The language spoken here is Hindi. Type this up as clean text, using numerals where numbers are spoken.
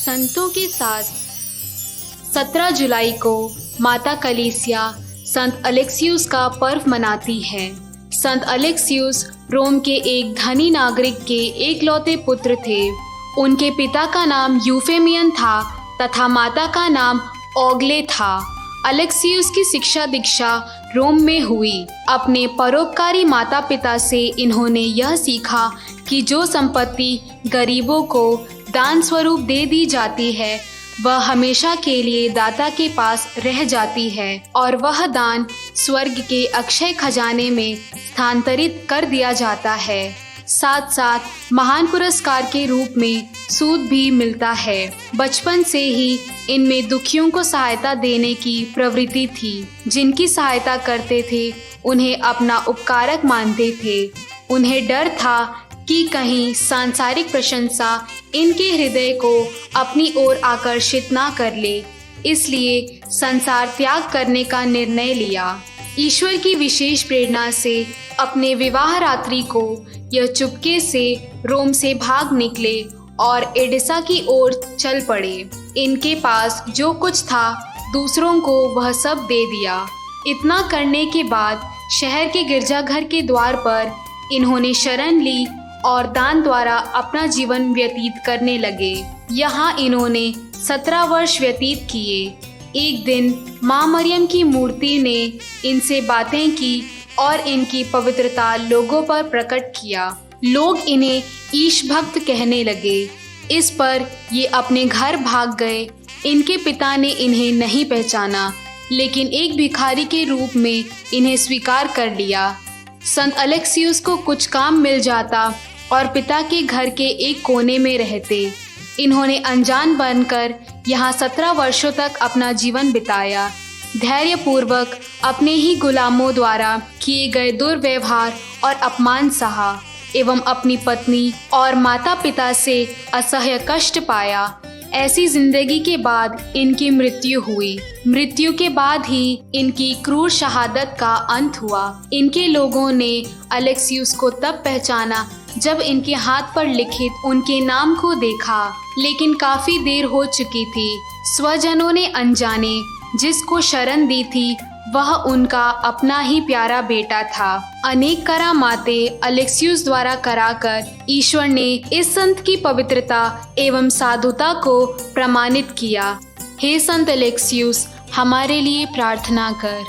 संतों के साथ 17 जुलाई को माता कलीसिया संत अलेक्सियुस का पर्व मनाती है। संत अलेक्सियुस रोम के एक धनी नागरिक के एकलौते पुत्र थे। उनके पिता का नाम यूफेमियन था तथा माता का नाम ओगले था। अलेक्सियुस की शिक्षा दीक्षा रोम में हुई। अपने परोपकारी माता पिता से इन्होंने यह सीखा कि जो संपत्ति गरीबों को दान स्वरूप दे दी जाती है वह हमेशा के लिए दाता के पास रह जाती है और वह दान स्वर्ग के अक्षय खजाने में स्थानांतरित कर दिया जाता है। साथ साथ महान पुरस्कार के रूप में सूद भी मिलता है। बचपन से ही इनमें दुखियों को सहायता देने की प्रवृत्ति थी। जिनकी सहायता करते थे उन्हें अपना उपकारक मानते थे। उन्हें डर था कि कहीं सांसारिक प्रशंसा इनके हृदय को अपनी ओर आकर्षित ना कर ले, इसलिए संसार त्याग करने का निर्णय लिया। ईश्वर की विशेष प्रेरणा से अपने विवाह रात्रि को यह चुपके से रोम से भाग निकले और एडिसा की ओर चल पड़े। इनके पास जो कुछ था दूसरों को वह सब दे दिया। इतना करने के बाद शहर के गिरजाघर के द्वार पर इन्होंने शरण ली और दान द्वारा अपना जीवन व्यतीत करने लगे। यहाँ इन्होंने 17 वर्ष व्यतीत किए। एक दिन माँ मरियम की मूर्ति ने इनसे बातें की और इनकी पवित्रता लोगों पर प्रकट किया। लोग इन्हें ईश भक्त कहने लगे। इस पर ये अपने घर भाग गए। इनके पिता ने इन्हें नहीं पहचाना, लेकिन एक भिखारी के रूप में इन्हें स्वीकार कर लिया। संत अलेक्सियुस को कुछ काम मिल जाता और पिता के घर के एक कोने में रहते। इन्होंने अनजान बनकर यहाँ 17 वर्षों तक अपना जीवन बिताया। धैर्यपूर्वक अपने ही गुलामों द्वारा किए गए दुर्व्यवहार और अपमान सहा एवं अपनी पत्नी और माता पिता से असह्य कष्ट पाया। ऐसी जिंदगी के बाद इनकी मृत्यु हुई। मृत्यु के बाद ही इनकी क्रूर शहादत का अंत हुआ। इनके लोगों ने अलेक्सियुस को तब पहचाना जब इनके हाथ पर लिखित उनके नाम को देखा, लेकिन काफी देर हो चुकी थी। स्वजनों ने अनजाने जिसको शरण दी थी वह उनका अपना ही प्यारा बेटा था। अनेक करामातें अलेक्सियुस द्वारा कराकर ईश्वर ने इस संत की पवित्रता एवं साधुता को प्रमाणित किया। हे संत अलेक्सियुस, हमारे लिए प्रार्थना कर।